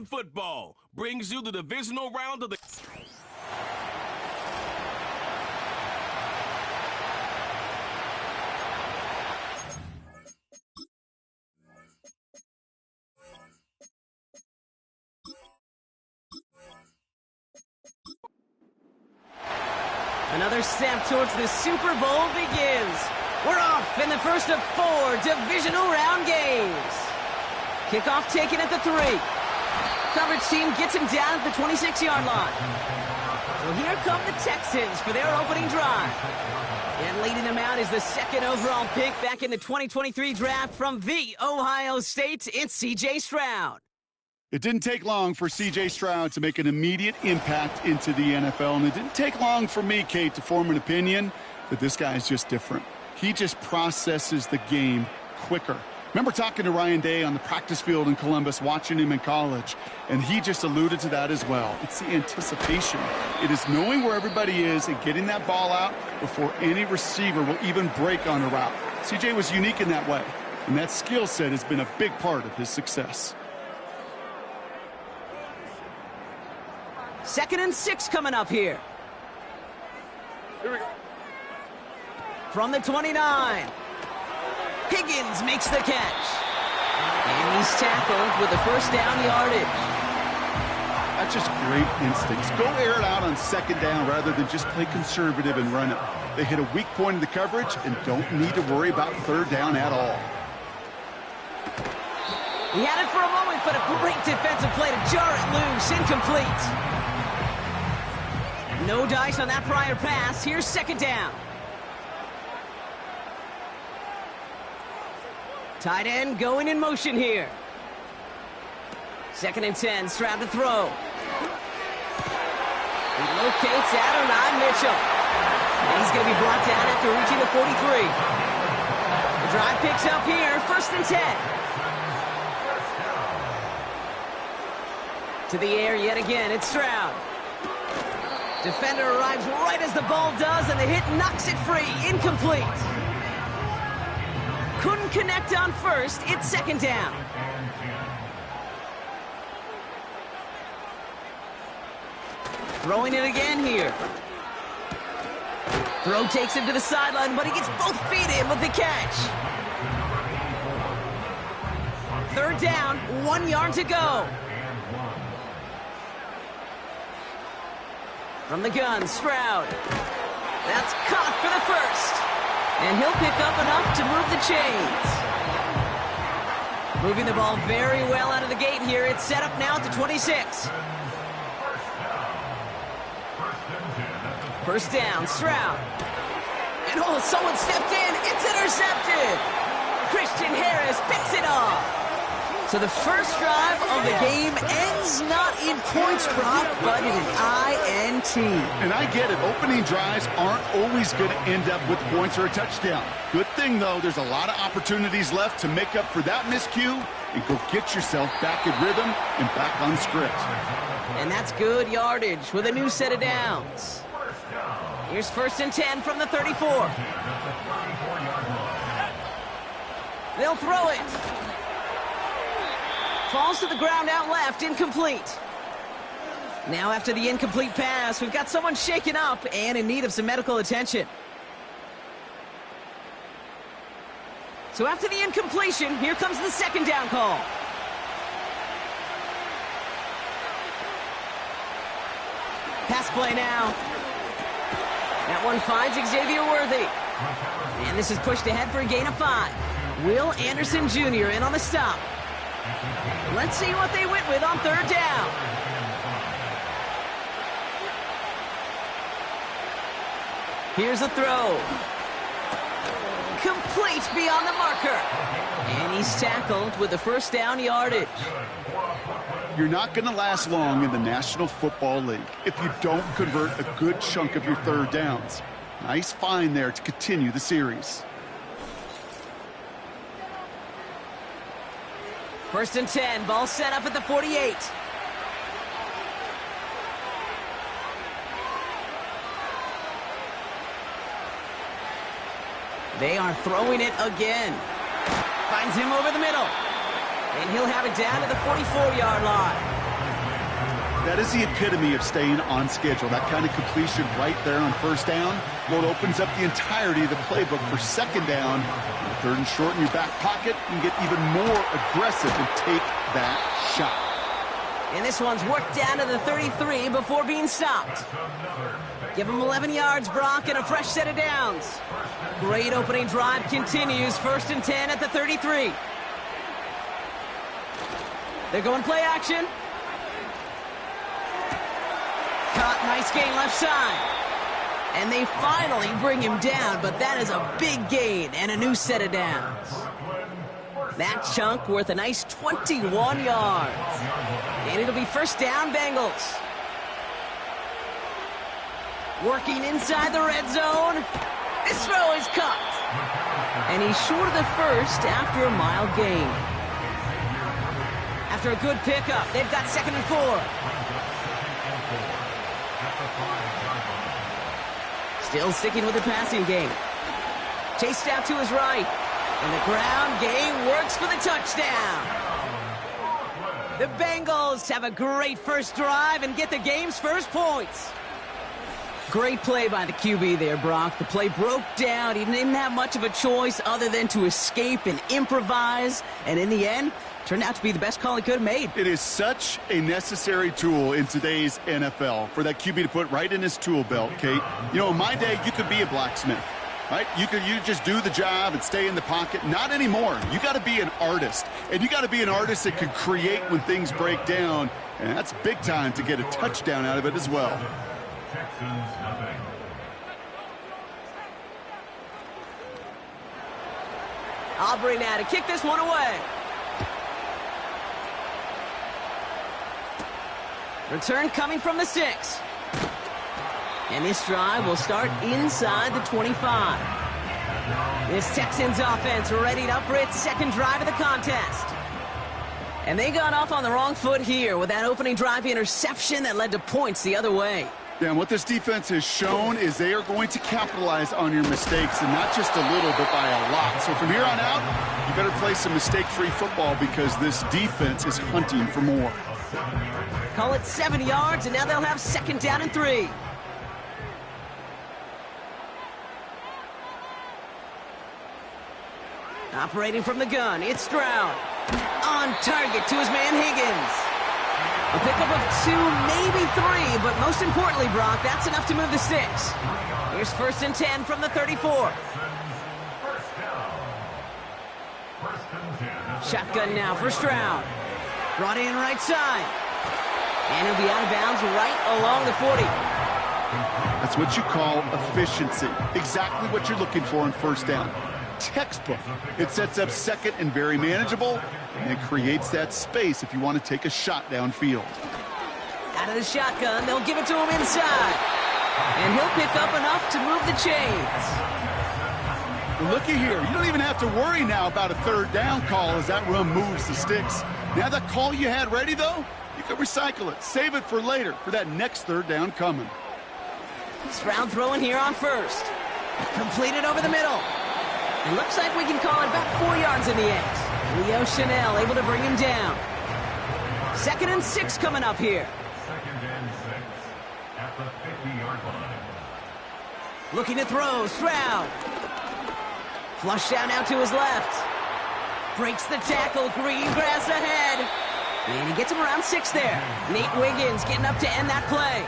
football brings you the divisional round of the... Another step towards the Super Bowl begins. We're off in the first of 4 divisional round games. Kickoff taken at the 3. Coverage team gets him down at the 26-yard line. So here come the Texans for their opening drive. And leading them out is the second overall pick back in the 2023 draft from the Ohio State. It's C.J. Stroud. It didn't take long for C.J. Stroud to make an immediate impact into the NFL, and it didn't take long for me, Kate, to form an opinion that this guy is just different. He just processes the game quicker. Remember talking to Ryan Day on the practice field in Columbus, watching him in college, and he just alluded to that as well. It's the anticipation. It is knowing where everybody is and getting that ball out before any receiver will even break on a route. C.J. was unique in that way, and that skill set has been a big part of his success. 2nd and 6 coming up here. Here we go. From the 29. Higgins makes the catch. And he's tackled with the first down yardage. That's just great instincts. Go air it out on 2nd down rather than just play conservative and run it. They hit a weak point in the coverage and don't need to worry about 3rd down at all. He had it for a moment, but a great defensive play to jar it loose. Incomplete. No dice on that prior pass. Here's 2nd down. Tight end going in motion here. 2nd and 10. Stroud to throw. He locates Adonai Mitchell. And he's going to be brought down after reaching the 43. The drive picks up here. 1st and 10. To the air yet again. It's Stroud. Defender arrives right as the ball does, and the hit knocks it free. Incomplete. Couldn't connect on 1st. It's 2nd down. Throwing it again here. Throw takes him to the sideline, but he gets both feet in with the catch. 3rd down, 1 yard to go. From the gun, Stroud. That's caught for the 1st. And he'll pick up enough to move the chains. Moving the ball very well out of the gate here. It's set up now at the 26. 1st down, Stroud. And oh, someone stepped in. It's intercepted. Christian Harris picks it off. So the first drive of the game ends not in points, Brock, but in an INT. And I get it. Opening drives aren't always going to end up with points or a touchdown. Good thing, though, there's a lot of opportunities left to make up for that miscue and go get yourself back in rhythm and back on script. And that's good yardage with a new set of downs. Here's 1st and 10 from the 34. They'll throw it. Falls to the ground out left, incomplete. Now after the incomplete pass, we've got someone shaken up and in need of some medical attention. So after the incompletion, here comes the 2nd down call. Pass play now. That one finds Xavier Worthy. And this is pushed ahead for a gain of 5. Will Anderson Jr. in on the stop. Let's see what they went with on 3rd down. Here's a throw. Complete beyond the marker. And he's tackled with the 1st down yardage. You're not going to last long in the National Football League if you don't convert a good chunk of your 3rd downs. Nice find there to continue the series. 1st and 10, ball set up at the 48. They are throwing it again. Finds him over the middle. And he'll have it down to the 44-yard line. That is the epitome of staying on schedule. That kind of completion right there on first down. Well, it opens up the entirety of the playbook for second down. Third and short in your back pocket. You can get even more aggressive and take that shot. And this one's worked down to the 33 before being stopped. Give him 11 yards, Brock, and a fresh set of downs. Great opening drive continues. 1st and 10 at the 33. They're going play action. Caught, nice gain left side. And they finally bring him down, but that is a big gain and a new set of downs. That chunk worth a nice 21 yards. And it'll be first down, Bengals. Working inside the red zone. This throw is cut. And he's short of the first after a mild gain. After a good pickup, they've got 2nd and 4. Still sticking with the passing game. Chased out to his right. And the ground game works for the touchdown. The Bengals have a great first drive and get the game's first points. Great play by the QB there, Brock. The play broke down. He didn't have much of a choice other than to escape and improvise. And in the end, turned out to be the best call he could have made. It is such a necessary tool in today's NFL for that QB to put right in his tool belt, Kate. You know, in my day, you could be a blacksmith, right? You just do the job and stay in the pocket. Not anymore. You got to be an artist. And you got to be an artist that can create when things break down. And that's big time to get a touchdown out of it as well. Texans nothing. Aubrey now to kick this one away. Return coming from the 6. And this drive will start inside the 25. This Texans offense readied up for its second drive of the contest. And they got off on the wrong foot here with that opening drive interception that led to points the other way. Yeah, and what this defense has shown is they are going to capitalize on your mistakes, and not just a little, but by a lot. So from here on out, you better play some mistake-free football because this defense is hunting for more. Call it 7 yards, and now they'll have 2nd down and 3. Operating from the gun, it's Stroud. On target to his man Higgins. A pickup of 2, maybe 3, but most importantly, Brock, that's enough to move the 6. Here's 1st and 10 from the 34. Shotgun now for Stroud. Brought in right side. And he'll be out of bounds right along the 40. That's what you call efficiency. Exactly what you're looking for on first down. Textbook. It sets up 2nd and very manageable, and it creates that space if you want to take a shot downfield. Out of the shotgun, they'll give it to him inside. And he'll pick up enough to move the chains. Well, looky here. You don't even have to worry now about a 3rd down call as that run moves the sticks. Now that call you had ready, though, you can recycle it. Save it for later for that next 3rd down coming. Stroud throwing here on 1st. Completed over the middle. It looks like we can call it about 4 yards in the end. Leo Chanel able to bring him down. 2nd and 6 coming up here. 2nd and 6 at the 50-yard line. Looking to throw, Stroud. Flush down out to his left. Breaks the tackle, green grass ahead. And he gets him around 6 there. Nate Wiggins getting up to end that play.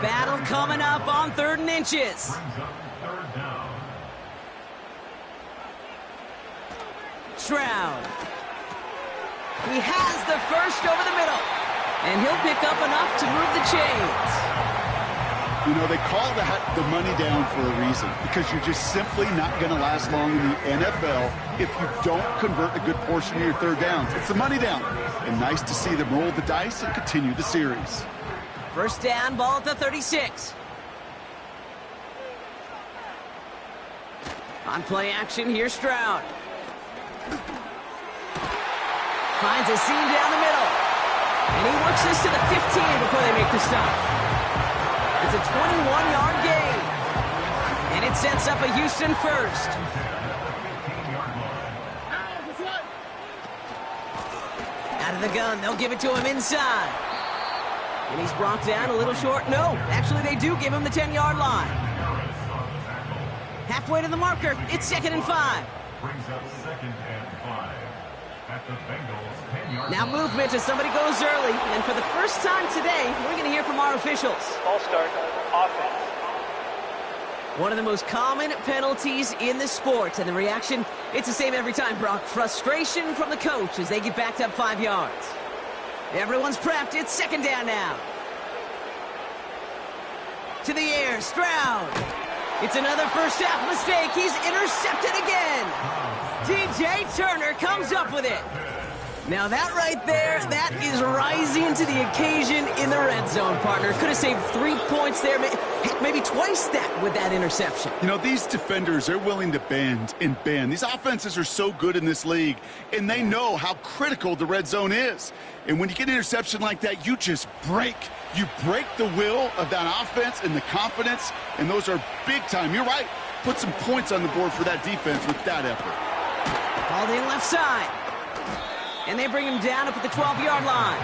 Battle coming up on 3rd and inches. Stroud. He has the 1st over the middle. And he'll pick up enough to move the chains. You know, they call that the money down for a reason, because you're just simply not going to last long in the NFL if you don't convert a good portion of your 3rd downs. It's the money down. And nice to see them roll the dice and continue the series. 1st down, ball at the 36. On play action, here's Stroud. Finds a seam down the middle. And he works this to the 15 before they make the stop. It's a 21-yard gain. And it sets up a Houston 1st. Out of the gun. They'll give it to him inside. And he's brought down a little short. No, actually they do give him the 10-yard line. Halfway to the marker. It's 2nd and 5. Brings up 2nd and 5 at the Bengals 10-yard Now line. movement as somebody goes early. And for the first time today, we're going to hear from our officials. Ball start. Offense. One of the most common penalties in the sport. And the reaction, it's the same every time, Brock. Frustration from the coach as they get backed up 5 yards. Everyone's prepped. It's 2nd down now. To the air, Stroud. It's another first half mistake. He's intercepted again. DJ Turner comes up with it. Now that right there, that is rising to the occasion in the red zone, partner. Could have saved 3 points there, maybe twice that with that interception. You know, these defenders, they're willing to bend and bend. These offenses are so good in this league, and they know how critical the red zone is. And when you get an interception like that, you just break. You break the will of that offense and the confidence, and those are big time. You're right. Put some points on the board for that defense with that effort. Called in left side. And they bring him down up at the 12-yard line.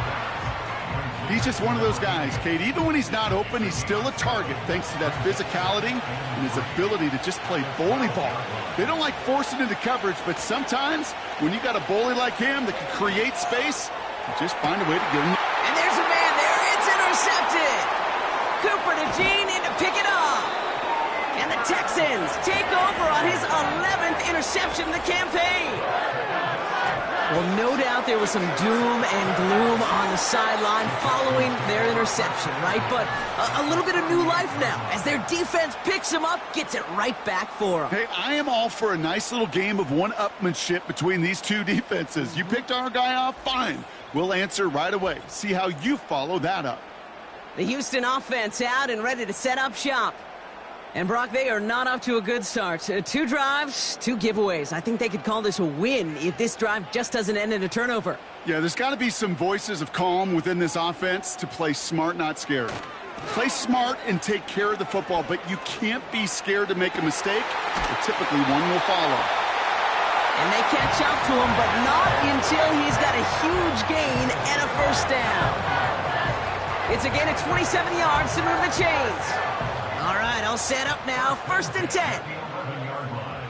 He's just one of those guys, Kate. Even when he's not open, he's still a target thanks to that physicality and his ability to just play bully ball. They don't like forcing into coverage, but sometimes when you got a bully like him that can create space, you just find a way to get him. And there's a man there. It's intercepted. Cooper to Gene in to pick it up. And the Texans take over on his 11th interception of the campaign. Well, no doubt there was some doom and gloom on the sideline following their interception, right? But a little bit of new life now as their defense picks him up, gets it right back for them. Hey, I am all for a nice little game of one-upmanship between these two defenses. You picked our guy off, fine. We'll answer right away. See how you follow that up. The Houston offense out and ready to set up shop. And, Brock, they are not off to a good start. 2 drives, 2 giveaways. I think they could call this a win if this drive just doesn't end in a turnover. Yeah, there's got to be some voices of calm within this offense to play smart, not scared. Play smart and take care of the football, but you can't be scared to make a mistake, or typically one will follow. And they catch up to him, but not until he's got a huge gain and a first down. It's a gain of 27 yards to move the chains. All right, all set up now. 1st and 10. 11-yard line.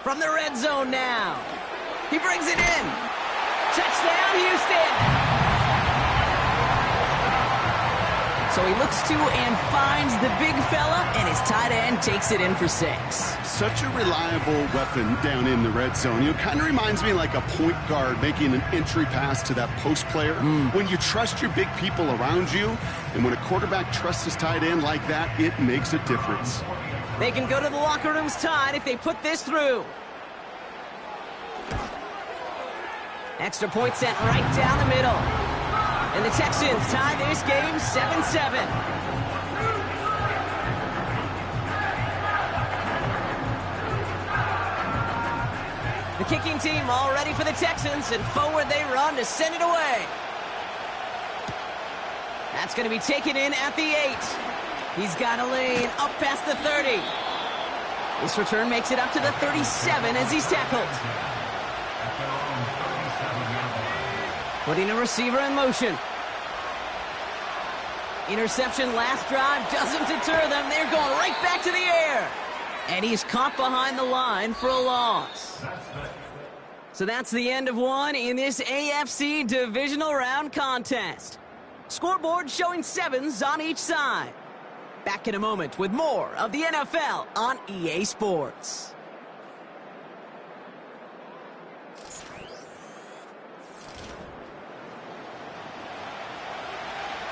From the red zone now. He brings it in. Touchdown, Houston. So he looks to and finds the big fella, and his tight end takes it in for 6. Such a reliable weapon down in the red zone. You know, kind of reminds me like a point guard making an entry pass to that post player. When you trust your big people around you, and when a quarterback trusts his tight end like that, it makes a difference. They can go to the locker rooms tied if they put this through. Extra point sent right down the middle. And the Texans tie this game 7-7. The kicking team all ready for the Texans, and forward they run to send it away. That's going to be taken in at the 8. He's got a lane up past the 30. This return makes it up to the 37 as he's tackled. Putting a receiver in motion. Interception last drive doesn't deter them. They're going right back to the air. And he's caught behind the line for a loss. So that's the end of one in this AFC divisional round contest. Scoreboard showing 7s on each side. Back in a moment with more of the NFL on EA Sports.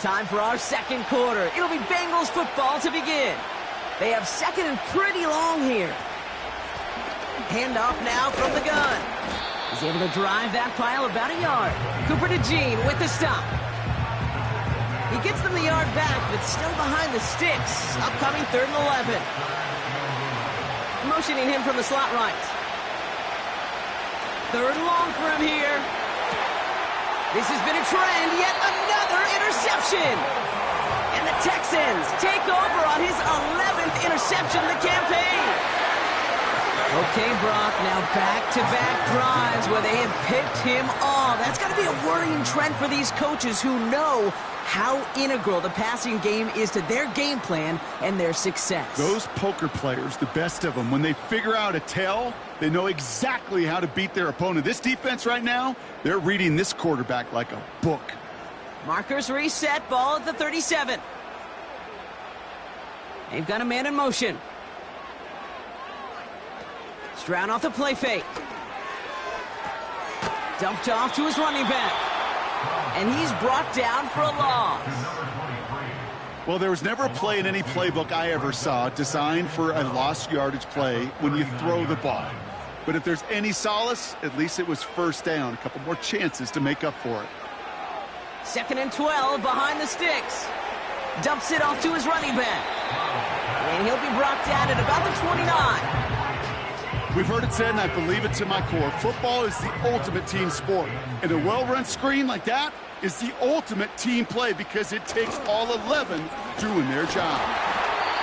Time for our second quarter. It'll be Bengals football to begin. They have second and pretty long here. Handoff now from the gun. He's able to drive that pile about a yard. Cooper to Gene with the stop. He gets them the yard back, but still behind the sticks. Upcoming 3rd and 11. Motioning him from the slot right. 3rd and long for him here. This has been a trend, yet another interception. And the Texans take over on his 11th interception of the campaign. Okay, Brock, now back-to-back drives where they have picked him off. That's got to be a worrying trend for these coaches who know how integral the passing game is to their game plan and their success. Those poker players, the best of them, when they figure out a tell, they know exactly how to beat their opponent. This defense right now, they're reading this quarterback like a book. Markers reset, ball at the 37. They've got a man in motion. Stroud off the play fake. Dumped off to his running back. And he's brought down for a loss. Well, there was never a play in any playbook I ever saw designed for a lost yardage play when you throw the ball. But if there's any solace, at least it was first down. A couple more chances to make up for it. 2nd and 12 behind the sticks. Dumps it off to his running back. And he'll be brought down at about the 29. We've heard it said, and I believe it to my core, football is the ultimate team sport. And a well-run screen like that is the ultimate team play because it takes all 11 doing their job.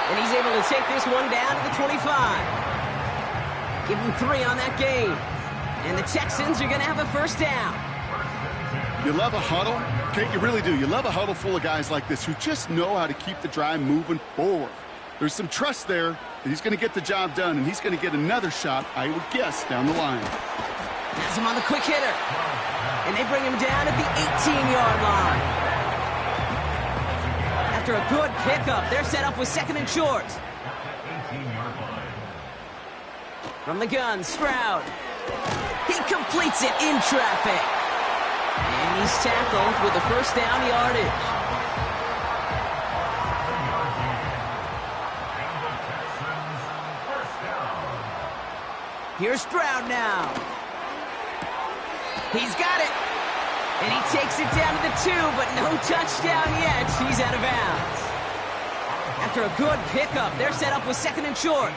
And he's able to take this one down to the 25. Give him 3 on that game. And the Texans are going to have a first down. You love a huddle? Kate, you really do. You love a huddle full of guys like this who just know how to keep the drive moving forward. There's some trust there that he's going to get the job done, and he's going to get another shot, I would guess, down the line. Has him on the quick hitter. And they bring him down at the 18-yard line. After a good pickup, they're set up with 2nd and short. From the gun, Stroud. He completes it in traffic. And he's tackled with the first down yardage. Here's Stroud now. He's got it. And he takes it down to the 2, but no touchdown yet. He's out of bounds. After a good pickup, they're set up with 2nd and short.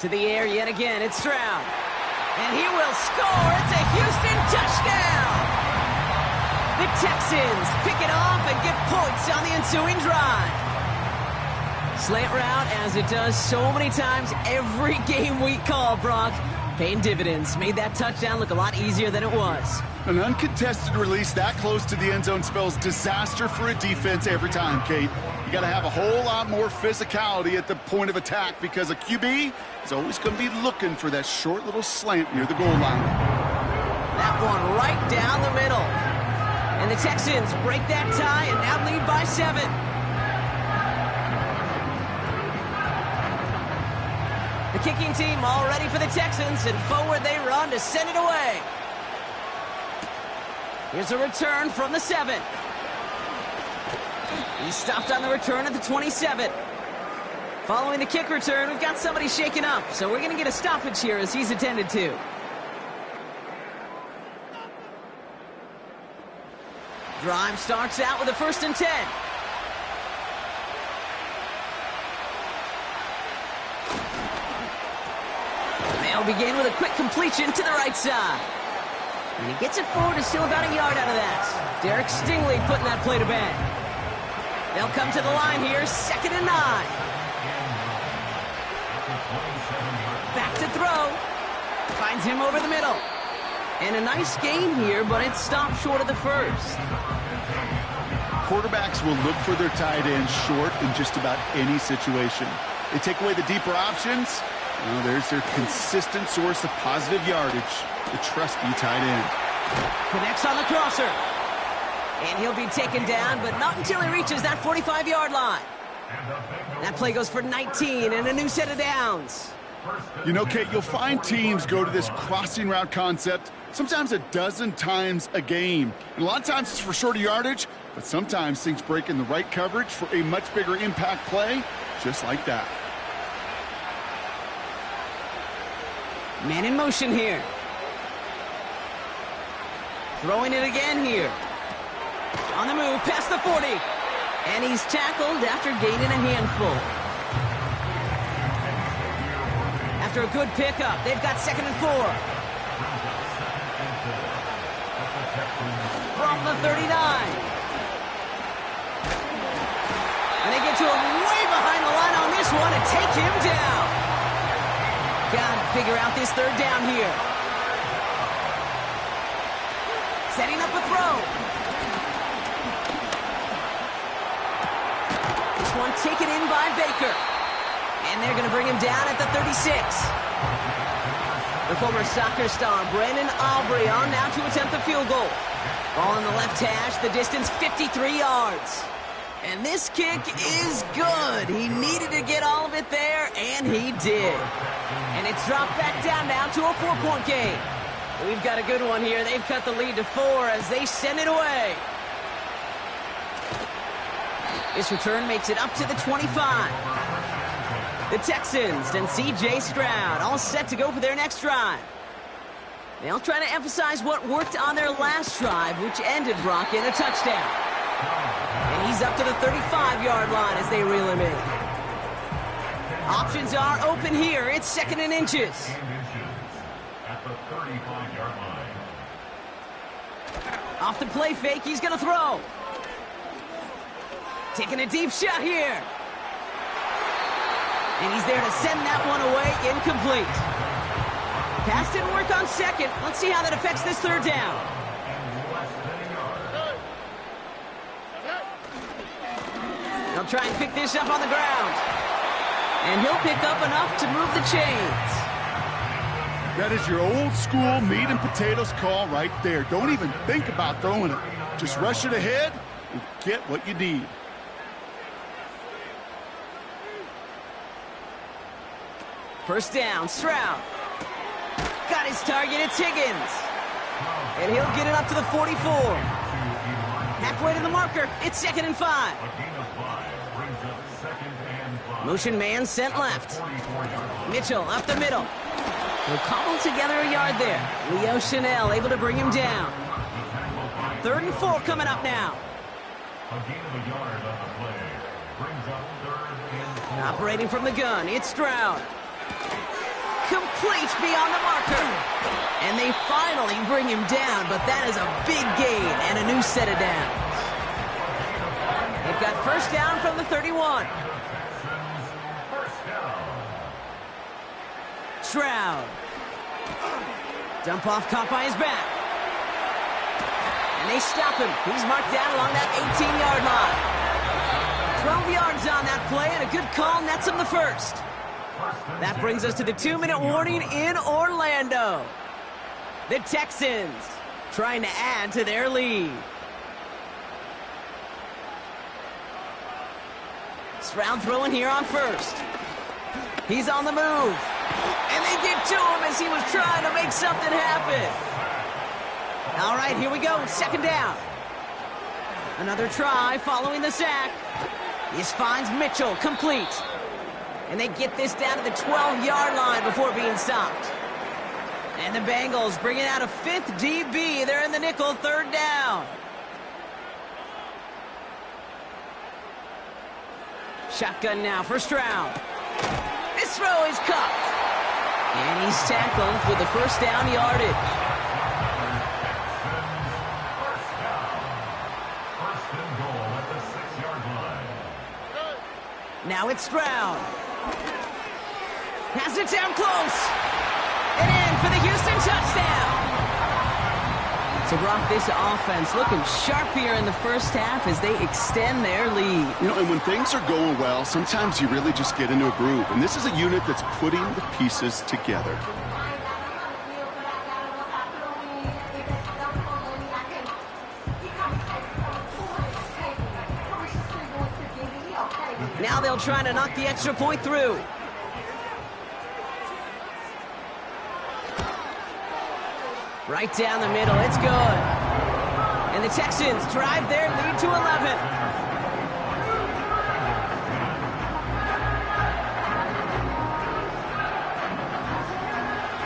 To the air yet again, it's Stroud. And he will score. It's a Houston touchdown. The Texans pick it off and get points on the ensuing drive. Slant route, as it does so many times every game we call, Brock. Paying dividends. Made that touchdown look a lot easier than it was. An uncontested release that close to the end zone spells disaster for a defense every time, Kate. You got to have a whole lot more physicality at the point of attack because a QB is always going to be looking for that short little slant near the goal line. That one right down the middle. And the Texans break that tie and now lead by 7. The kicking team all ready for the Texans, and forward they run to send it away. Here's a return from the 7. He's stopped on the return at the 27. Following the kick return, we've got somebody shaken up, so we're going to get a stoppage here as he's attended to. Drive starts out with a 1st and 10. They'll begin with a quick completion to the right side. And he gets it forward and still about a yard out of that. Derek Stingley putting that play to bed. They'll come to the line here, 2nd and 9. Back to throw. Finds him over the middle. And a nice game here, but it's stopped short of the 1st. Quarterbacks will look for their tight end short in just about any situation. They take away the deeper options. Well, there's their consistent source of positive yardage, the trusty tight end. Connects on the crosser. And he'll be taken down, but not until he reaches that 45-yard line. That play goes for 19 and a new set of downs. You know, Kate, you'll find teams go to this crossing route concept sometimes a dozen times a game. And a lot of times it's for shorter yardage, but sometimes things break in the right coverage for a much bigger impact play, just like that. Man in motion here. Throwing it again here. On the move, past the 40. And he's tackled after gaining a handful. After a good pickup, they've got 2nd and 4. off the 39. And they get to him way behind the line on this one and take him down. Gotta figure out this third down here. Setting up a throw. This one taken in by Baker. And they're going to bring him down at the 36. The former soccer star, Brandon Aubrey, on now to attempt the field goal. Ball in the left hash, the distance 53 yards. And this kick is good. He needed to get all of it there, and he did. And it's dropped back down now to a 4-point game. We've got a good one here. They've cut the lead to 4 as they send it away. This return makes it up to the 25. The Texans and C.J. Stroud all set to go for their next drive. They'll try to emphasize what worked on their last drive, which ended, Brock, in a touchdown. And he's up to the 35-yard line as they reel him in. Options are open here. It's 2nd and inches. At the 35-yard line. Off the play fake, he's going to throw. Taking a deep shot here. And he's there to send that one away, incomplete. Pass didn't work on 2nd. Let's see how that affects this 3rd down. They'll try and pick this up on the ground. And he'll pick up enough to move the chains. That is your old school meat and potatoes call right there. Don't even think about throwing it. Just rush it ahead and get what you need. First down, Stroud. Got his target, it's Higgins. And he'll get it up to the 44. Halfway to the marker, it's 2nd and 5. Motion man sent left. Mitchell up the middle. He'll cobble together a yard there. Leo Chanel able to bring him down. 3rd and 4 coming up now. Operating from the gun, it's Stroud. Complete beyond the marker. And they finally bring him down, but that is a big gain and a new set of downs. They've got first down from the 31. Stroud. Dump off caught by his back. And they stop him. He's marked down along that 18-yard line. 12 yards on that play, and a good call nets him the first. That brings us to the 2-minute warning in Orlando. The Texans trying to add to their lead. Stroud throwing here on first. He's on the move. And they get to him as he was trying to make something happen. All right, here we go. 2nd down. Another try following the sack. This finds Mitchell complete. And they get this down to the 12-yard line before being stopped. And the Bengals bringing out a 5th DB. They're in the nickel, 3rd down. Shotgun now for Stroud. This throw is caught. And he's tackled with the first down yardage. First and goal at the 6-yard line. Now it's Stroud. Has it down close. And in for the Houston touchdown. So, Brock, this offense looking sharp here in the first half as they extend their lead. You know, and when things are going well, sometimes you really just get into a groove. And this is a unit that's putting the pieces together. Now they'll try to knock the extra point through. Right down the middle, it's good. And the Texans drive their lead to 11.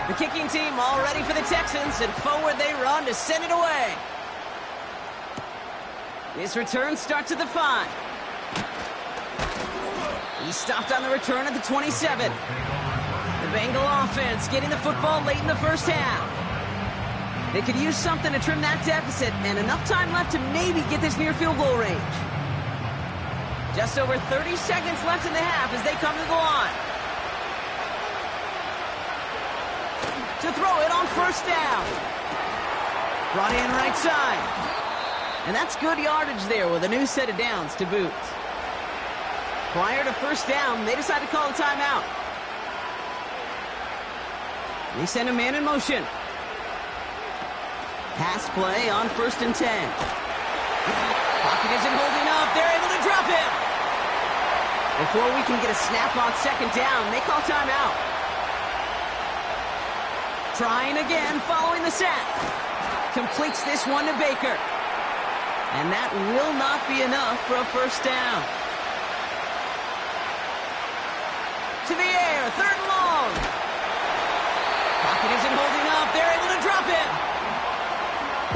The kicking team all ready for the Texans, and forward they run to send it away. This return starts at the 5. He stopped on the return at the 27. The Bengal offense getting the football late in the first half. They could use something to trim that deficit, and enough time left to maybe get this near field goal range. Just over 30 seconds left in the half as they come to the line. To throw it on first down. Brought in right side. And that's good yardage there with a new set of downs to boot. Prior to first down, they decide to call a timeout. They send a man in motion. Pass play on 1st and 10. Pocket isn't holding up. They're able to drop him. Before we can get a snap on 2nd down, they call timeout. Trying again following the sack. Completes this one to Baker. And that will not be enough for a first down. To the air, 3rd and long. Pocket isn't holding up. They're able to drop it.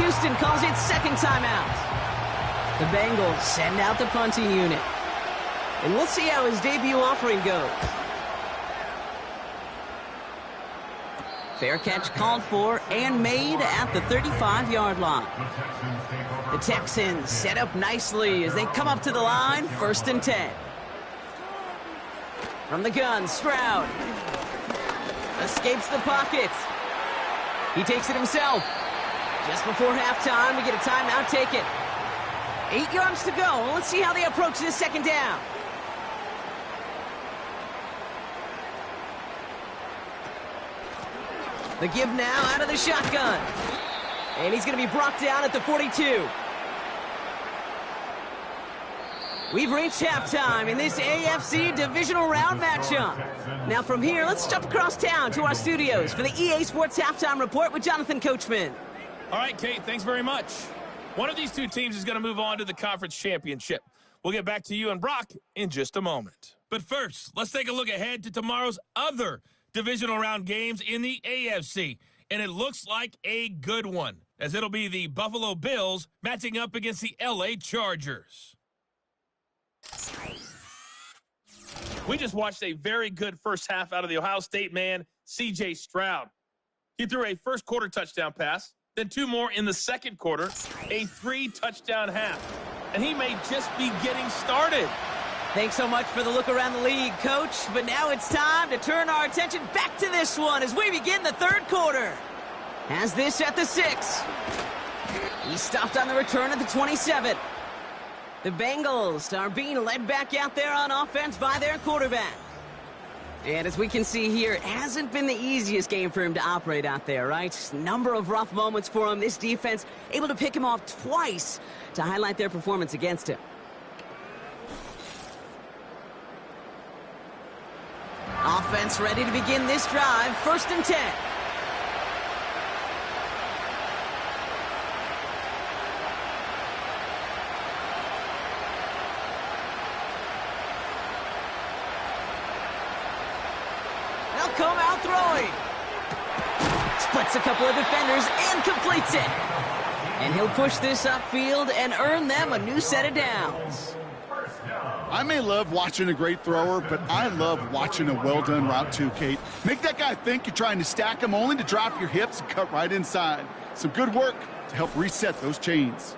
Houston calls it 2nd timeout. The Bengals send out the punting unit. And we'll see how his debut offering goes. Fair catch called for and made at the 35-yard line. The Texans set up nicely as they come up to the line, 1st and 10. From the gun, Stroud. Escapes the pocket. He takes it himself. Just before halftime, we get a timeout taken. 8 yards to go. Let's see how they approach this 2nd down. The give now out of the shotgun. And he's going to be brought down at the 42. We've reached halftime in this AFC divisional round matchup. Now from here, let's jump across town to our studios for the EA Sports Halftime Report with Jonathan Coachman. All right, Kate, thanks very much. One of these two teams is going to move on to the conference championship. We'll get back to you and Brock in just a moment. But first, let's take a look ahead to tomorrow's other divisional round games in the AFC. And it looks like a good one, as it'll be the Buffalo Bills matching up against the LA Chargers. We just watched a very good first half out of the Ohio State man, C.J. Stroud. He threw a first-quarter touchdown pass, then 2 more in the second quarter, a 3-touchdown half. And he may just be getting started. Thanks so much for the look around the league, Coach. But now it's time to turn our attention back to this one as we begin the 3rd quarter. Has this at the 6. He stopped on the return at the 27. The Bengals are being led back out there on offense by their quarterback. And as we can see here, it hasn't been the easiest game for him to operate out there, right? Number of rough moments for him. This defense able to pick him off twice to highlight their performance against him. Offense ready to begin this drive. 1st and 10. They'll come out throwing. Splits a couple of defenders and completes it. And he'll push this upfield and earn them a new set of downs. I may love watching a great thrower, but I love watching a well-done route too, Kate. Make that guy think you're trying to stack him only to drop your hips and cut right inside. Some good work to help reset those chains.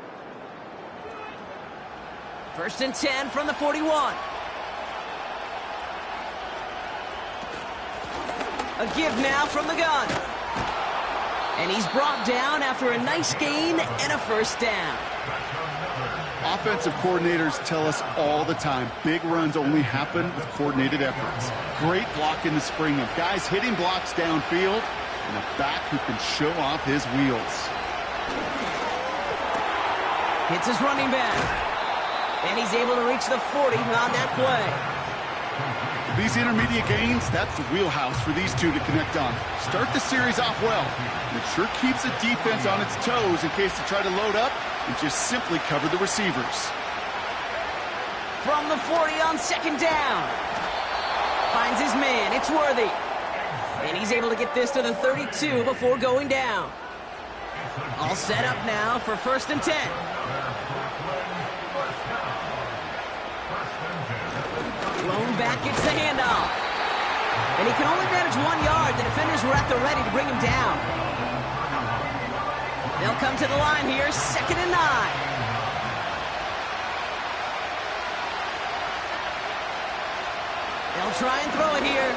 1st and 10 from the 41. A give now from the gun. And he's brought down after a nice gain and a first down. Offensive coordinators tell us all the time, big runs only happen with coordinated efforts. Great block in the spring of guys hitting blocks downfield and a back who can show off his wheels. Hits his running back. And he's able to reach the 40 on that play. These intermediate gains, that's the wheelhouse for these two to connect on. Start the series off well. And it sure keeps the defense on its toes in case they try to load up and just simply cover the receivers. From the 40 on 2nd down. Finds his man. It's Worthy. And he's able to get this to the 32 before going down. All set up now for 1st and 10. Blown back gets the handoff. And he can only manage 1 yard. The defenders were at the ready to bring him down. They'll come to the line here, 2nd and 9. They'll try and throw it here.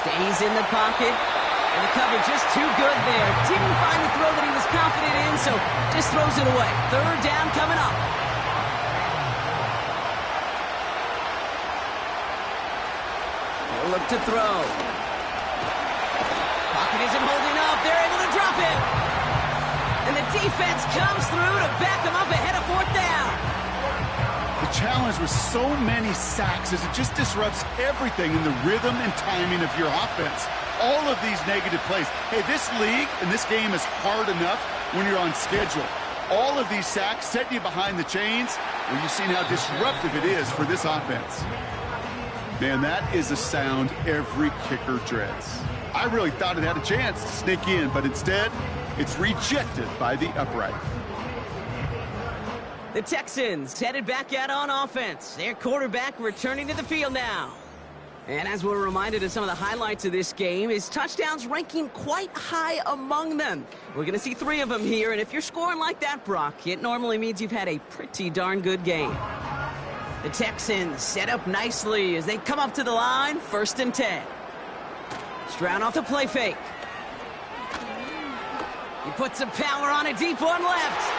Stays in the pocket. And the cover just too good there. Didn't find the throw that he was confident in, so just throws it away. 3rd down coming up. They'll look to throw. Pocket isn't holding up. They're able to drop it. And the defense comes through to back them up ahead of 4th down. The challenge with so many sacks is it just disrupts everything in the rhythm and timing of your offense. All of these negative plays. Hey, this league and this game is hard enough when you're on schedule. All of these sacks set you behind the chains, where you've seen how disruptive it is for this offense. Man, that is a sound every kicker dreads. I really thought it had a chance to sneak in, but instead, it's rejected by the upright. The Texans headed back out on offense. Their quarterback returning to the field now. And as we're reminded of some of the highlights of this game, his touchdowns ranking quite high among them. We're going to see 3 of them here, and if you're scoring like that, Brock, it normally means you've had a pretty darn good game. The Texans set up nicely as they come up to the line, 1st and 10. Stroud off the play fake. He puts some power on a deep one left.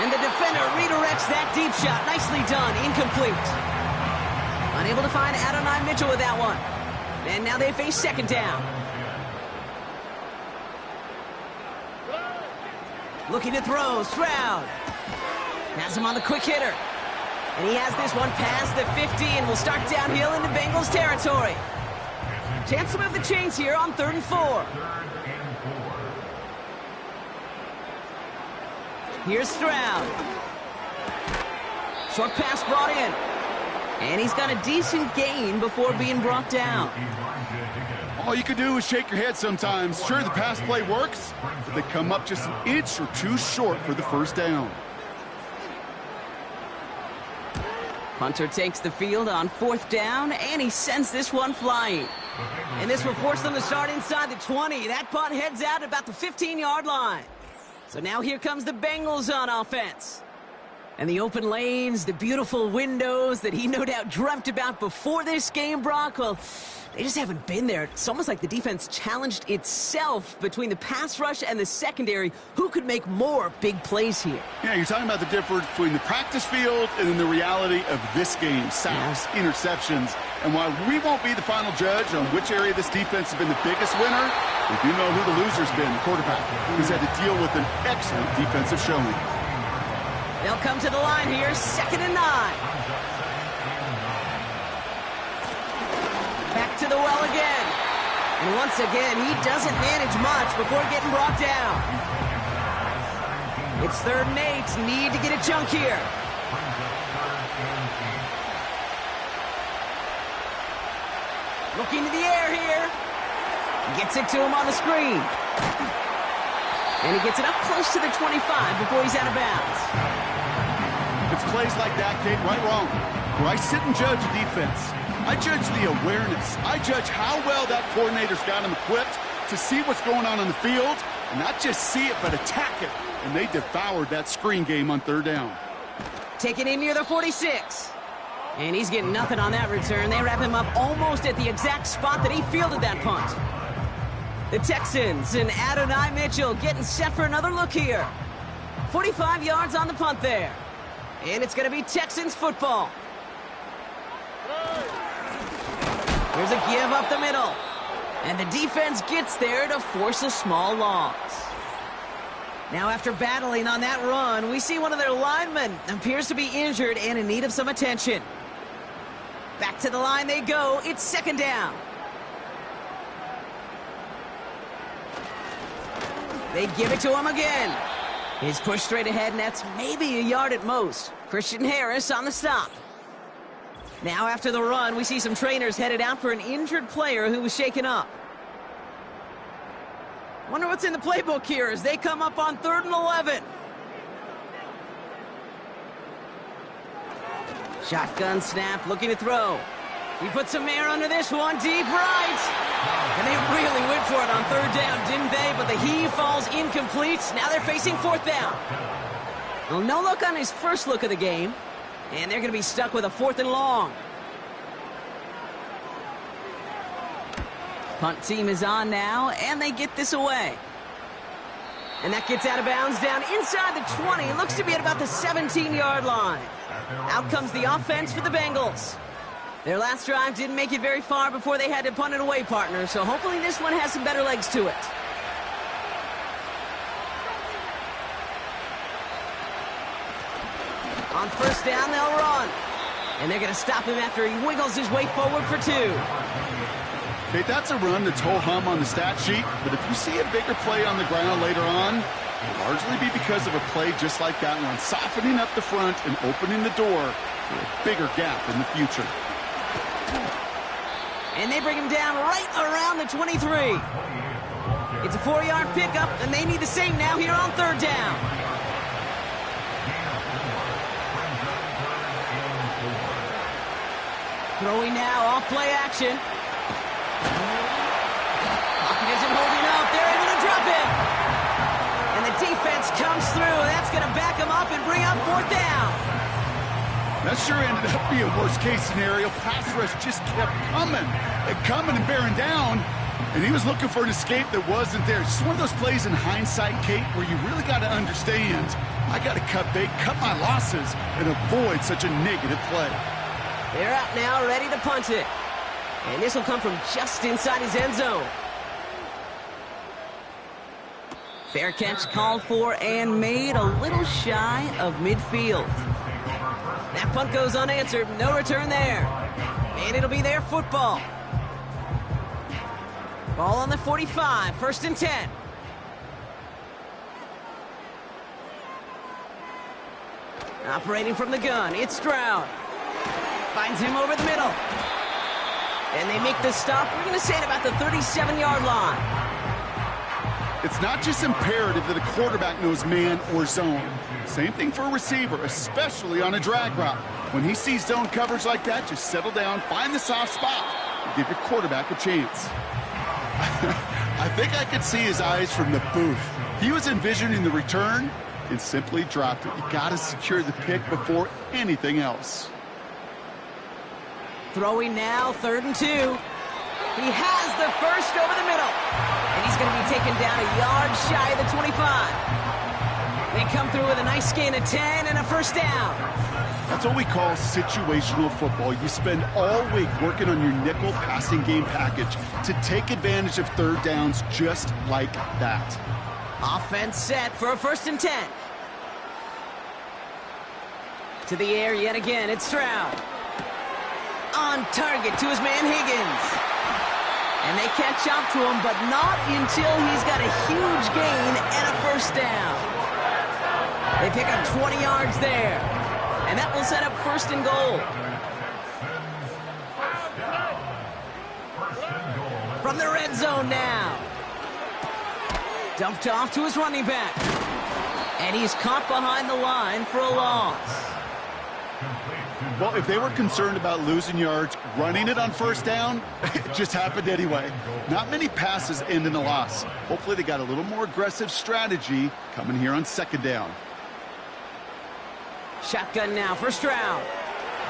And the defender redirects that deep shot. Nicely done. Incomplete. Unable to find Adonai Mitchell with that one. And now they face 2nd down. Looking to throw, Stroud. Has him on the quick hitter. And he has this one past the 50 and will start downhill into Bengals territory. Chance to move the chains here on 3rd and 4. Here's Stroud. Short pass brought in. And he's got a decent gain before being brought down. All you can do is shake your head sometimes. Sure, the pass play works, but they come up just an inch or 2 short for the 1st down. Hunter takes the field on 4th down, and he sends this one flying. And this will force them to start inside the 20. That punt heads out at about the 15-yard line. So now here comes the Bengals on offense. And the open lanes, the beautiful windows that he no doubt dreamt about before this game, Brock, well, they just haven't been there. It's almost like the defense challenged itself between the pass rush and the secondary. Who could make more big plays here? Yeah, you're talking about the difference between the practice field and then the reality of this game. Sacks, interceptions. And while we won't be the final judge on which area this defense has been the biggest winner, we do know who the loser's been, the quarterback, who's had to deal with an excellent defensive showing. They'll come to the line here, 2nd and 9. Back to the well again. And once again, he doesn't manage much before getting brought down. It's 3rd and 8. Need to get a chunk here. Looking to the air here. Gets it to him on the screen. And he gets it up close to the 25 before he's out of bounds. It's plays like that, Kate, right wrong, where I sit and judge defense. I judge the awareness. I judge how well that coordinator's got him equipped to see what's going on the field, and not just see it, but attack it. And they devoured that screen game on 3rd down. Taken in near the 46. And he's getting nothing on that return. They wrap him up almost at the exact spot that he fielded that punt. The Texans and Adonai Mitchell getting set for another look here. 45 yards on the punt there. And it's going to be Texans football. Here's a give up the middle. And the defense gets there to force a small loss. Now after battling on that run, we see one of their linemen appears to be injured and in need of some attention. Back to the line they go. It's 2nd down. They give it to him again. He's pushed straight ahead, and that's maybe a yard at most. Christian Harris on the stop. Now after the run, we see some trainers headed out for an injured player who was shaken up. Wonder what's in the playbook here as they come up on 3rd and 11. Shotgun snap, looking to throw. He puts some air under this one, deep right. And they really went for it on third down, didn't they? But the heave falls incomplete. Now they're facing fourth down. Well, no look on his first look of the game. And they're going to be stuck with a 4th and long. Punt team is on now, and they get this away. And that gets out of bounds down inside the 20. It looks to be at about the 17-yard line. Out comes the offense for the Bengals. Their last drive didn't make it very far before they had to punt it away, partner. So hopefully this one has some better legs to it. On first down, they'll run. And they're going to stop him after he wiggles his way forward for 2. Okay, that's a run that's ho-hum on the stat sheet, but if you see a bigger play on the ground later on, it'll largely be because of a play just like that one, softening up the front and opening the door for a bigger gap in the future. And they bring him down right around the 23. It's a 4-yard pickup, and they need the same now here on third down. Throwing now, off play action. Pocket isn't holding up. They're able to drop him. And the defense comes through. That's going to back him up and bring up fourth down. That sure ended up being a worst-case scenario. Pass rush just kept coming and bearing down. And he was looking for an escape that wasn't there. Just one of those plays in hindsight, Kate, where you really got to understand, I got to cut bait, cut my losses, and avoid such a negative play. They're out now, ready to punt it. And this will come from just inside his end zone. Fair catch called for and made a little shy of midfield. That punt goes unanswered. No return there. And it'll be their football. Ball on the 45. 1st and 10. Operating from the gun, it's Stroud. Finds him over the middle. And they make the stop. We're going to say at about the 37-yard line. It's not just imperative that a quarterback knows man or zone. Same thing for a receiver, especially on a drag route. When he sees zone coverage like that, just settle down, find the soft spot, and give your quarterback a chance. I think I could see his eyes from the booth. He was envisioning the return and simply dropped it. You got to secure the pick before anything else. Throwing now, 3rd and 2. He has the first over the middle. And he's going to be taken down a yard shy of the 25. They come through with a nice gain of 10 and a first down. That's what we call situational football. You spend all week working on your nickel passing game package to take advantage of third downs just like that. Offense set for a 1st and 10. To the air yet again, it's Stroud. On target to his man Higgins. And they catch up to him, but not until he's got a huge gain and a first down. They pick up 20 yards there. And that will set up 1st and goal. From the red zone now. Dumped off to his running back. And he's caught behind the line for a loss. Well, if they were concerned about losing yards, running it on first down, it just happened anyway. Not many passes end in a loss. Hopefully they got a little more aggressive strategy coming here on 2nd down. Shotgun now for Stroud.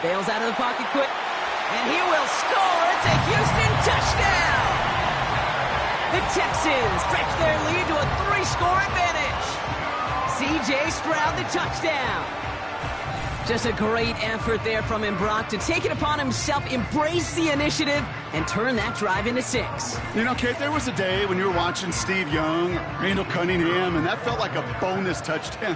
Bails out of the pocket quick. And he will score. It's a Houston touchdown. The Texans stretch their lead to a 3-score advantage. C.J. Stroud, the touchdown. Just a great effort there from him, Brock, to take it upon himself, embrace the initiative, and turn that drive into 6. You know, Kate, there was a day when you were watching Steve Young, Randall Cunningham, and that felt like a bonus touchdown.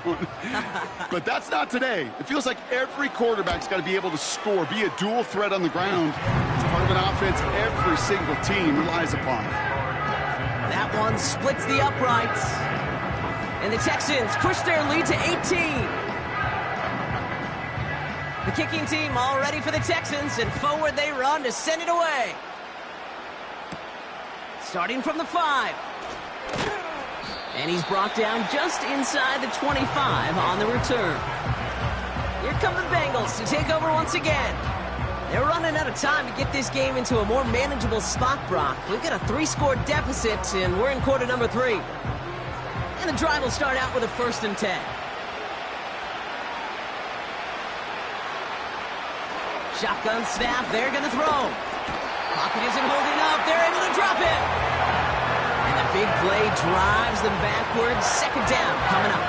But that's not today. It feels like every quarterback's got to be able to score, be a dual threat on the ground. It's part of an offense every single team relies upon. That one splits the uprights. And the Texans push their lead to 18. The kicking team all ready for the Texans, and forward they run to send it away. Starting from the 5. And he's brought down just inside the 25 on the return. Here come the Bengals to take over once again. They're running out of time to get this game into a more manageable spot, Brock. We've got a 3-score deficit, and we're in quarter number 3. And the drive will start out with a 1st and 10. Shotgun snap, they're going to throw. Pocket isn't holding up, they're able to drop it. And the big play drives them backwards. 2nd down coming up.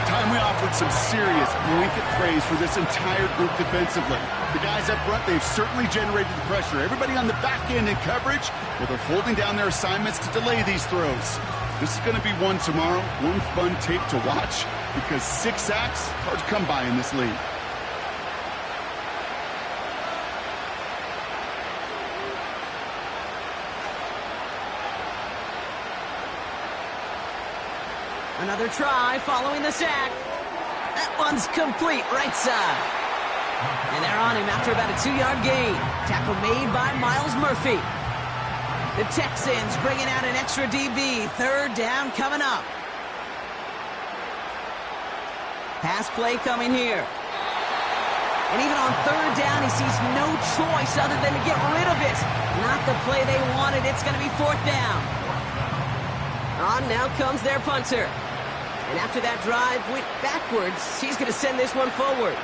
Time we offered some serious blanket praise for this entire group defensively. The guys up front, they've certainly generated the pressure. Everybody on the back end in coverage, well, they're holding down their assignments to delay these throws. This is going to be one tomorrow, one fun tape to watch, because 6 sacks, hard to come by in this league. Another try following the sack. That one's complete, right side. And they're on him after about a 2-yard gain. Tackle made by Miles Murphy. The Texans bringing out an extra DB. 3rd down coming up. Pass play coming here. And even on 3rd down, he sees no choice other than to get rid of it. Not the play they wanted. It's going to be 4th down. On now comes their punter. And after that drive went backwards, he's going to send this one forward.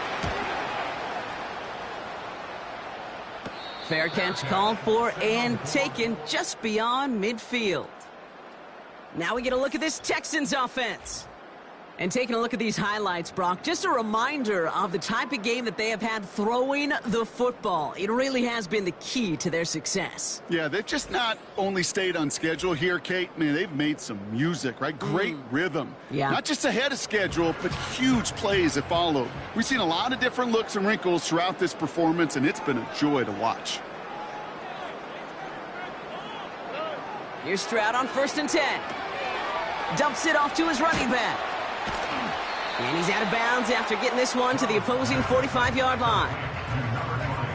Fair catch called for and taken just beyond midfield. Now we get a look at this Texans offense. And taking a look at these highlights, Brock, just a reminder of the type of game that they have had throwing the football. It really has been the key to their success. Yeah, they've just not only stayed on schedule here, Kate. Man, they've made some music, right? Great rhythm. Yeah. Not just ahead of schedule, but huge plays that followed. We've seen a lot of different looks and wrinkles throughout this performance, and it's been a joy to watch. Here's Stroud on 1st and 10. Dumps it off to his running back. And he's out of bounds after getting this one to the opposing 45-yard line.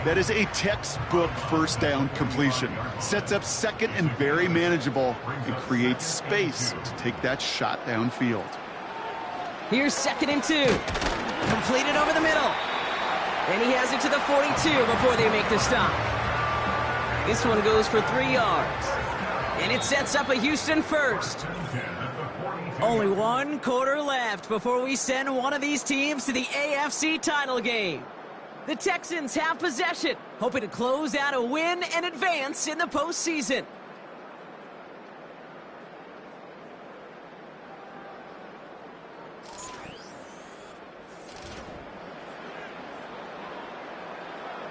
That is a textbook 1st down completion. Sets up 2nd and very manageable and creates space to take that shot downfield. Here's 2nd and 2. Completed over the middle. And he has it to the 42 before they make the stop. This one goes for 3 yards. And it sets up a Houston 1st. Only 1 quarter left before we send one of these teams to the AFC title game. The Texans have possession, hoping to close out a win and advance in the postseason.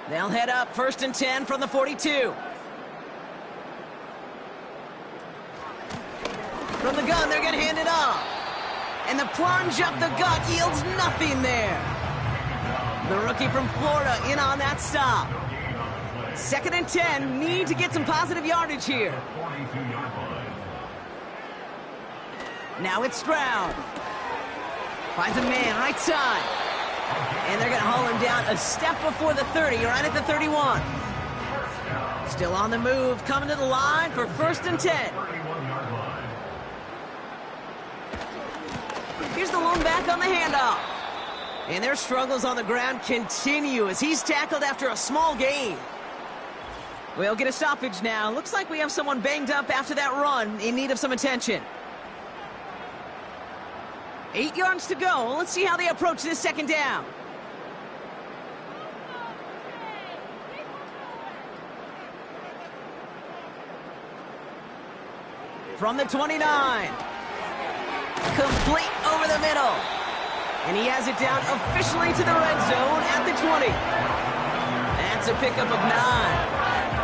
They'll head up 1st and 10 from the 42. From the gun, they're going to hand it off. And the plunge up the gut yields nothing there. The rookie from Florida in on that stop. 2nd and 10, need to get some positive yardage here. Now it's Stroud. Finds a man right side. And they're going to haul him down a step before the 30, right at the 31. Still on the move, coming to the line for 1st and 10. Here's the lone back on the handoff. And their struggles on the ground continue as he's tackled after a small gain. We'll get a stoppage now. Looks like we have someone banged up after that run in need of some attention. 8 yards to go. Let's see how they approach this 2nd down. From the 29. Complete over the middle. And he has it down officially to the red zone at the 20. That's a pickup of 9.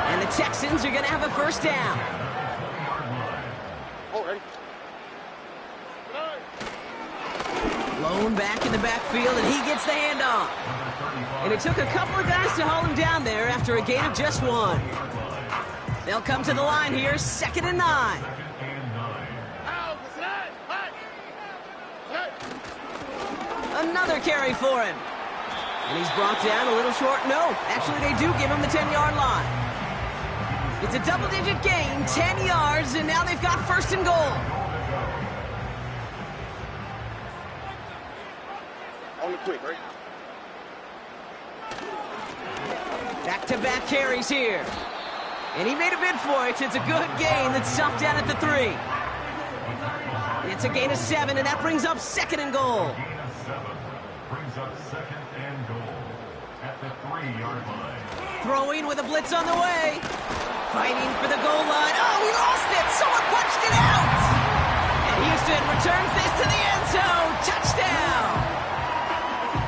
And the Texans are going to have a 1st down. Lone back in the backfield, and he gets the handoff. And it took a couple of guys to haul him down there after a gain of just 1. They'll come to the line here, 2nd and 9. Another carry for him. And he's brought down a little short. No, actually they do give him the 10-yard line. It's a double-digit gain, 10 yards, and now they've got 1st and goal. On the quick, right? Back-to-back carries here. And he made a bid for it. It's a good gain that's stopped down at the 3. It's a gain of 7, and that brings up 2nd and goal. Gain of 7 brings up 2nd and goal at the 3-yard line. Throwing with a blitz on the way. Fighting for the goal line. Oh, he lost it. Someone punched it out. And Houston returns this to the end zone. Touchdown.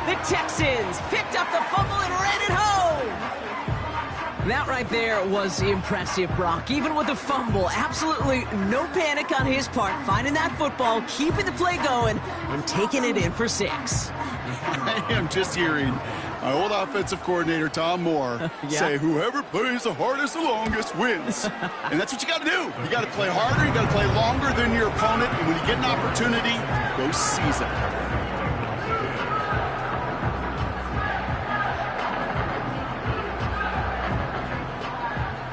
The Texans picked up the fumble and ran it home. That right there was impressive, Brock. Even with the fumble, absolutely no panic on his part. Finding that football, keeping the play going, and taking it in for 6. I am just hearing my old offensive coordinator, Tom Moore, say, whoever plays the hardest the longest wins. And that's what you got to do. You got to play harder. You got to play longer than your opponent. And when you get an opportunity, go seize it.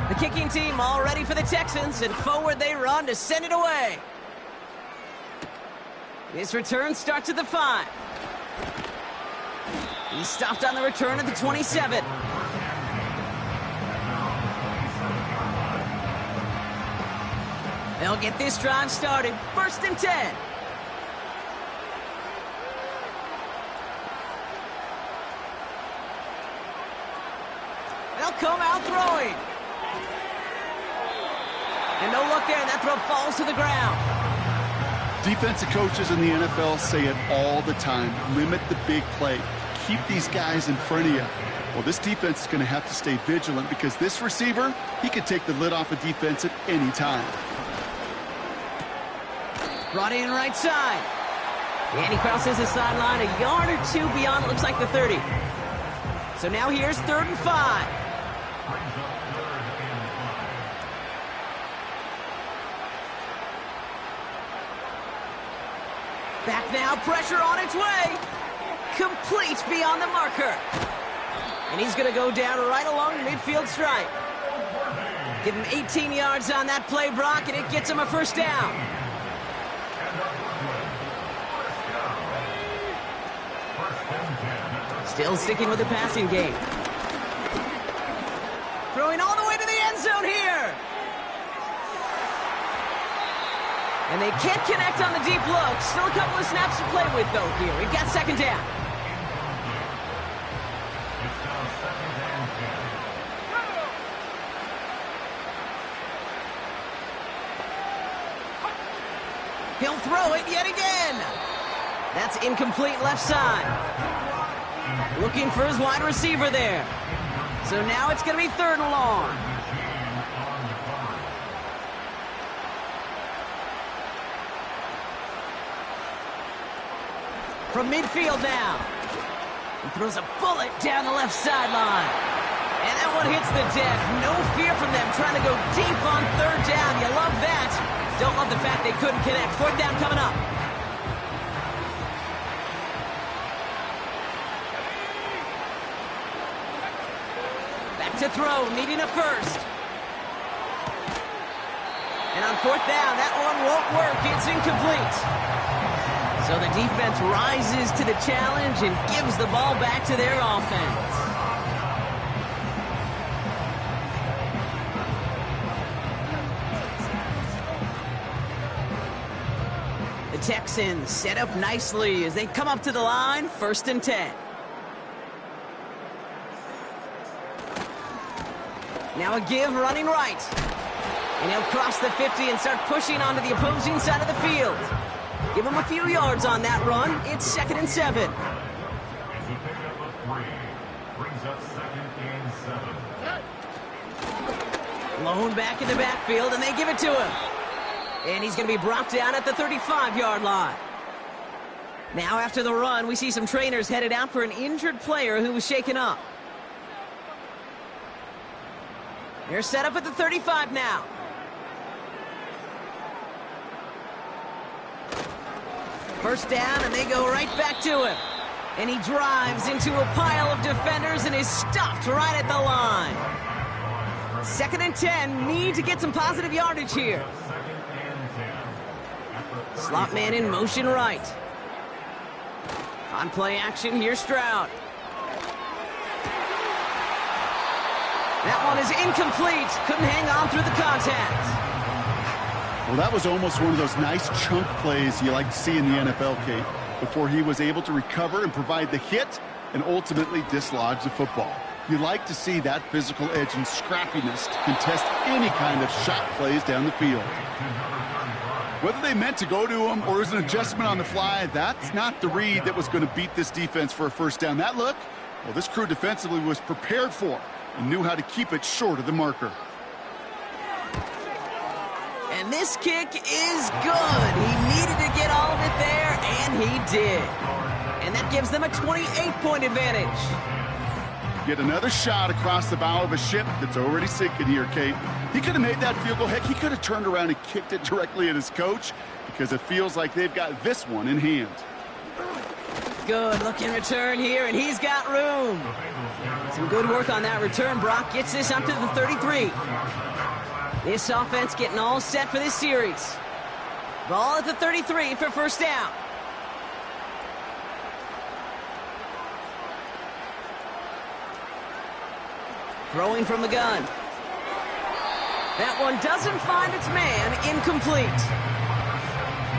The kicking team all ready for the Texans, and forward they run to send it away. This return starts at the 5. He stopped on the return at the 27. They'll get this drive started. 1st and 10. They'll come out throwing. And no luck there, and that throw falls to the ground. Defensive coaches in the NFL say it all the time. Limit the big play. Keep these guys in front of you. Well, this defense is going to have to stay vigilant because this receiver, he could take the lid off a defense at any time. Brought in right side. And he crosses the sideline a yard or 2 beyond, it looks like the 30. So now here's 3rd and 5. Back now, pressure on its way. Complete beyond the marker. And he's going to go down right along the midfield stripe. Give him 18 yards on that play, Brock, and it gets him a 1st down. Still sticking with the passing game. Throwing all the way to the end zone here. And they can't connect on the deep look. Still a couple of snaps to play with, though, here. We've got 2nd down. It's now 2nd and 10. He'll throw it yet again. That's incomplete left side. Looking for his wide receiver there. So now it's going to be 3rd and long. From midfield now. He throws a bullet down the left sideline. And that one hits the deck. No fear from them trying to go deep on 3rd down. You love that. Don't love the fact they couldn't connect. 4th down coming up. Back to throw, needing a 1st. And on 4th down, that one won't work. It's incomplete. So the defense rises to the challenge and gives the ball back to their offense. The Texans set up nicely as they come up to the line, 1st and 10. Now a give running right. And he'll cross the 50 and start pushing onto the opposing side of the field. Give him a few yards on that run. It's 2nd and 7. It's a pickup of 3. Brings up 2nd and 7. Lone back in the backfield, and they give it to him. And he's going to be brought down at the 35-yard line. Now after the run, we see some trainers headed out for an injured player who was shaken up. They're set up at the 35 now. First down, and they go right back to him. And he drives into a pile of defenders and is stopped right at the line. 2nd and 10, need to get some positive yardage here. Slot man in motion right. On play action, here's Stroud. That one is incomplete. Couldn't hang on through the contact. Well, that was almost one of those nice chunk plays you like to see in the NFL, Kate, before he was able to recover and provide the hit and ultimately dislodge the football. You like to see that physical edge and scrappiness to contest any kind of shot plays down the field. Whether they meant to go to him or it was an adjustment on the fly, that's not the read that was going to beat this defense for a first down. That look, well, this crew defensively was prepared for and knew how to keep it short of the marker. And this kick is good. He needed to get all of it there, and he did. And that gives them a 28-point advantage. Get another shot across the bow of a ship that's already sinking here, Kate. He could have made that field goal. Heck, he could have turned around and kicked it directly at his coach because it feels like they've got this one in hand. Good looking return here, and he's got room. Some good work on that return. Brock gets this up to the 33. This offense getting all set for this series. Ball at the 33 for first down. Throwing from the gun. That one doesn't find its man. Incomplete.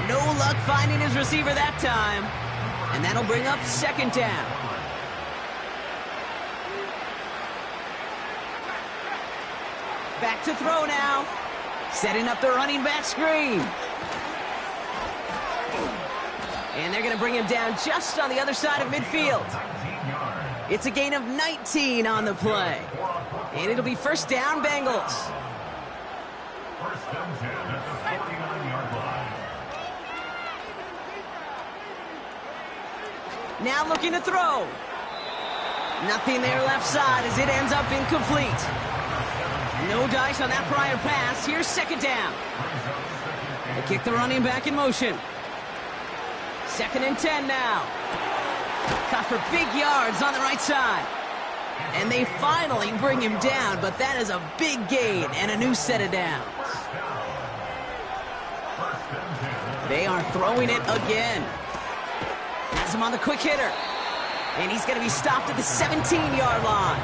No luck finding his receiver that time. And that'll bring up second down. Back to throw now. Setting up the running back screen. And they're going to bring him down just on the other side of midfield. It's a gain of 19 on the play. And it'll be first down, Bengals. First and 10 at the 49-yard line. Now looking to throw. Nothing there left side as it ends up incomplete. No dice on that prior pass. Here's second down. They kick the running back in motion. Second and 10 now. Cut for big yards on the right side. And they finally bring him down, but that is a big gain and a new set of downs. They are throwing it again. Has him on the quick hitter. And he's going to be stopped at the 17-yard line.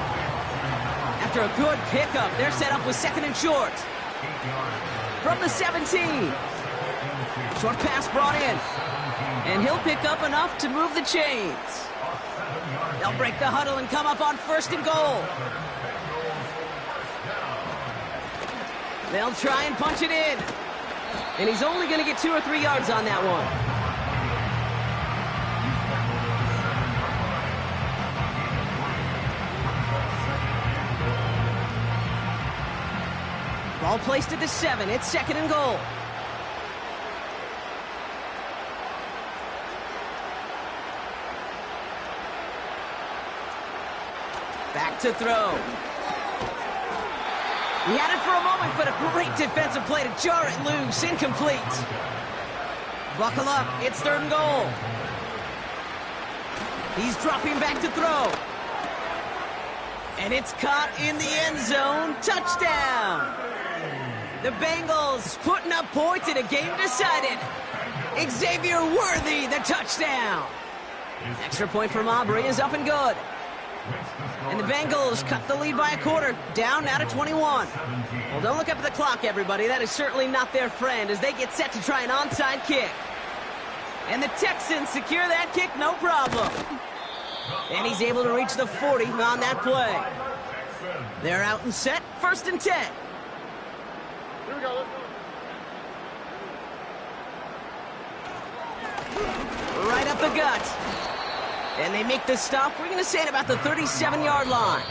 After a good pickup, they're set up with second and short. From the 17. Short pass brought in. And he'll pick up enough to move the chains. They'll break the huddle and come up on first and goal. They'll try and punch it in. And he's only going to get 2 or 3 yards on that one. Ball placed at the 7. It's second and goal. Back to throw. He had it for a moment, but a great defensive play to jar it loose. Incomplete. Buckle up. It's third and goal. He's dropping back to throw. And it's caught in the end zone. Touchdown. The Bengals putting up points in a game decided. Xavier Worthy, the touchdown. Extra point from Aubrey is up and good. And the Bengals cut the lead by a quarter, down now to 21. Well, don't look up at the clock, everybody. That is certainly not their friend as they get set to try an onside kick. And the Texans secure that kick, no problem. And he's able to reach the 40 on that play. They're out and set, first and 10. Here we go. Right up the gut. And they make the stop, we're going to say, at about the 37-yard line.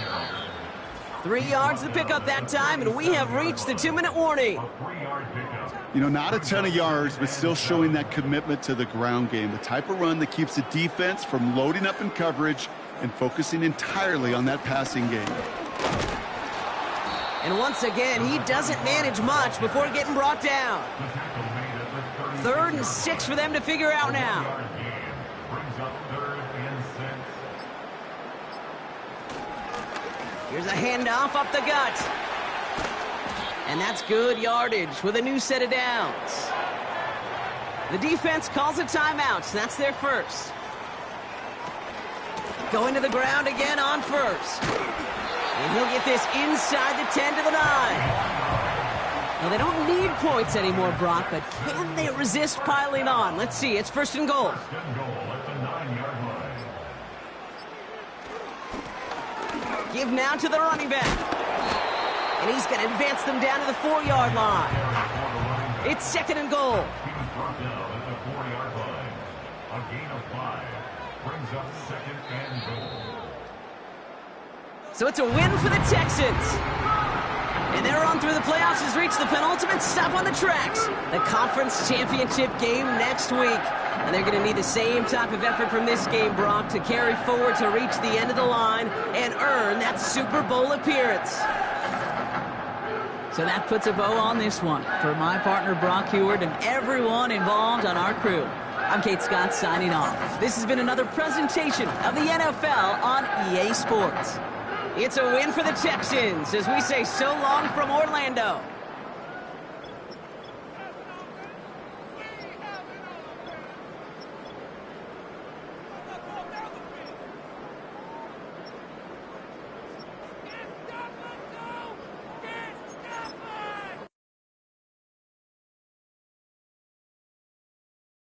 3 yards to pick up that time, and we have reached the 2-minute warning. You know, not a ton of yards, but still showing that commitment to the ground game. The type of run that keeps the defense from loading up in coverage and focusing entirely on that passing game. And once again, he doesn't manage much before getting brought down. 3rd and 6 for them to figure out now. Here's a handoff up the gut. And that's good yardage with a new set of downs. The defense calls a timeout, so that's their first. Going to the ground again on first. And he'll get this inside the 10 to the 9. Now, they don't need points anymore, Brock, but can they resist piling on? Let's see. It's first and goal. First and goal at the 9-yard line. Give now to the running back. And he's going to advance them down to the 4-yard line. It's second and goal. He was brought down at the 4-yard line. A gain of 5 brings up second and goal. So it's a win for the Texans. And their run through the playoffs has reached the penultimate stop on the tracks. The conference championship game next week. And they're going to need the same type of effort from this game, Brock, to carry forward to reach the end of the line and earn that Super Bowl appearance. So that puts a bow on this one. For my partner, Brock Heward, and everyone involved on our crew, I'm Kate Scott signing off. This has been another presentation of the NFL on EA Sports. It's a win for the Texans as we say so long from Orlando.